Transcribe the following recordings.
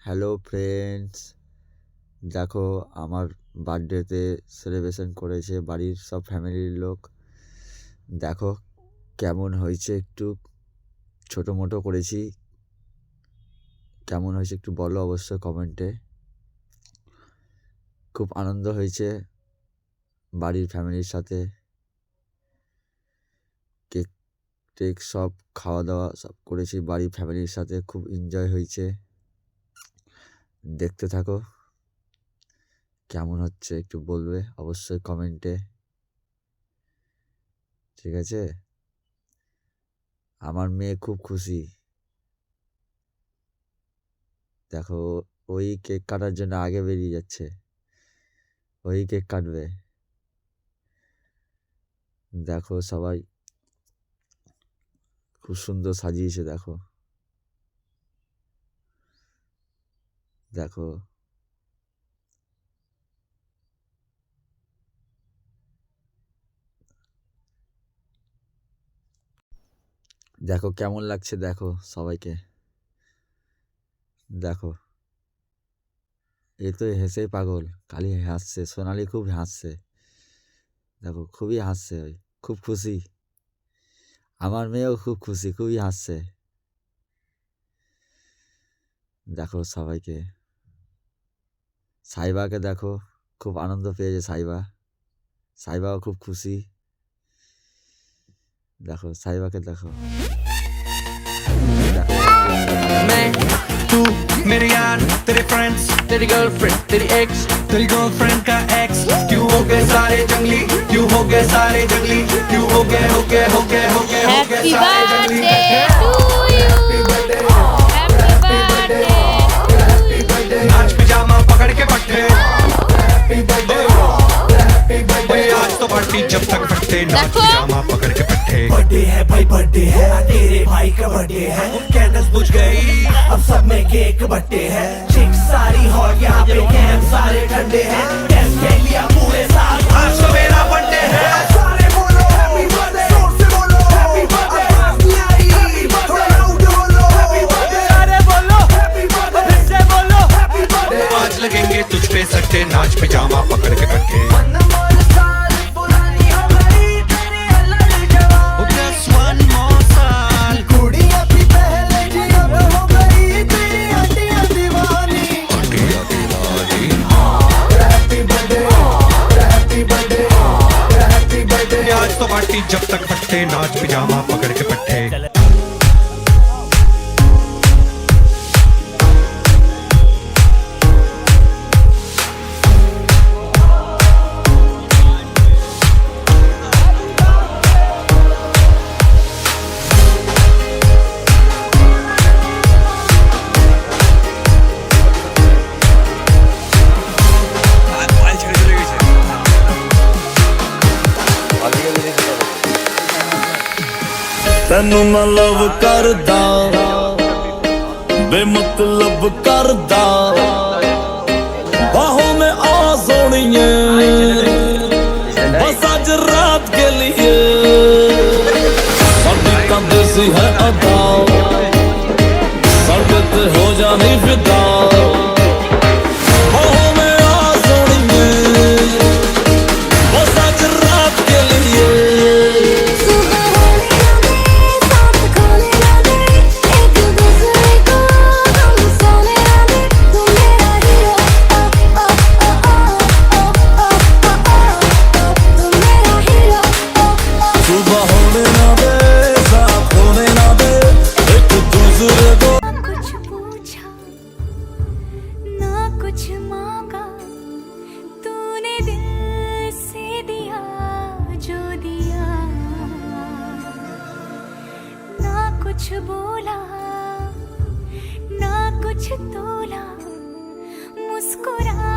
Hello friends, দেখো আমার বার্থডেতে সেলিব্রেশন করেছে বাড়ির সব ফ্যামিলির লোক। দেখো কেমন হয়েছে, একটু ছোটো মোটো করেছি। কেমন হয়েছে একটু বলো অবশ্যই কমেন্টে। খুব আনন্দ হয়েছে বাড়ির ফ্যামিলির সাথে। কেক টেক সব খাওয়া দাওয়া সব করেছি বাড়ির ফ্যামিলির সাথে, খুব এনজয় হয়েছে। দেখতে থাকো কেমন হচ্ছে একটু বলবে অবশ্যই কমেন্টে, ঠিক আছে? আমার মেয়ে খুব খুশি। দেখো ওই কেক কাটার জন্য আগে বেরিয়ে যাচ্ছে, ওই কেক কাটবে। দেখো সবাই খুব সুন্দর সাজিয়েছে। দেখো দেখো দেখো কেমন লাগছে, দেখো সবাইকে। দেখো এ তো হেসেই পাগল, খালি হাসছে। সোনালি খুব হাসছে, দেখো খুবই হাসছে, ওই খুব খুশি। আমার মেয়েও খুব খুশি, খুবই হাসছে। দেখো সবাইকে। সাইবাকে দেখো, খুব আনন্দ পেয়েছে সাইবা, সাইবাও খুব খুশি। দেখো সাইবাকে দেখো। मैं तू मेरे यार, तेरे फ्रेंड्स, तेरी गर्लफ्रेंड, तेरी एक्स, तेरी गर्लफ्रेंड का एक्स। क्यों हो गए सारे जंगली, क्यों हो गए सारे जंगली, क्यों हो गए Happy सारे जंगली। birthday to you. Happy birthday. नाच पिजामा पकड़ के पट्टे, आज तो पार्टी जब तक फटते। नाच देखो। पिजामा पकड़ के पट्टे। बर्थडे है भाई, बर्थडे है, तेरे भाई का बर्थडे है। कैंडल्स बुझ गई, अब सब में केक बट्टे हैं। चिक सारी हॉट, यहाँ पे कैंप सारे ठंडे हैं। कैंप के लिया पूरे साल, आज तो मेरा बर्थडे है। सारे बोलो हैप्पी बर्थडे, जोर से बोलो हैप्पी बर्थडे। आवाज नहीं आई, हैप्पी बर्थडे, थोड़ा लाउड बोलो हैप्पी बर्थडे। सारे बोलो हैप्पी बर्थडे, फिर से बोलो हैप्पी बर्थडे। आज लगेंगे तुझ पे सट्टे, नाच पिजामा पकड़ के पट्टे। Just one more साल, कुड़ियाँ भी पहले जी अब हो गई तेरी आंटियाँ दीवानी। आंटियाँ दीवानी। Happy birthday, happy birthday, happy birthday. आज तो पार्टी जब तक फटते, नाच पिजामा पकड़ के पट्टे। ਤੈਨੂੰ ਮੈਂ ਲਵ ਕਰਦਾ, ਬੇਮਤਲਬ ਕਰਦਾ। ਬਾਹੋਂ में आ सोनिए, बस आज रात के लिए। साडी तां देसी है अदा, साडे ते हो जानी फिदा। बाहों में आ सोनिए, बस आज रात के लिए। सुबह होने ना दे, साथ होने ना दे, एक दूसरे को। कुछ पूछा ना कुछ मांगा, तूने दिल से दिया जो दिया। ना कुछ बोला ना कुछ तोला, मुस्कुरा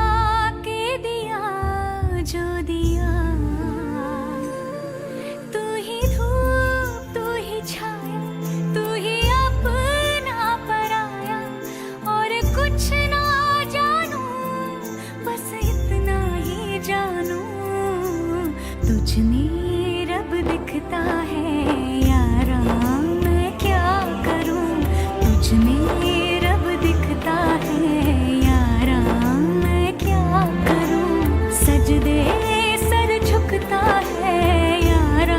के दिया जो दिया। तू ही धूप, तू ही छाया, तू ही अपना पराया। और कुछ ना जानू, बस इतना ही जानू, तुझ में रब दिखता है यारा। मैं क्या करूं, तुझ में रब दिखता है सजदे सर झुकता है यारा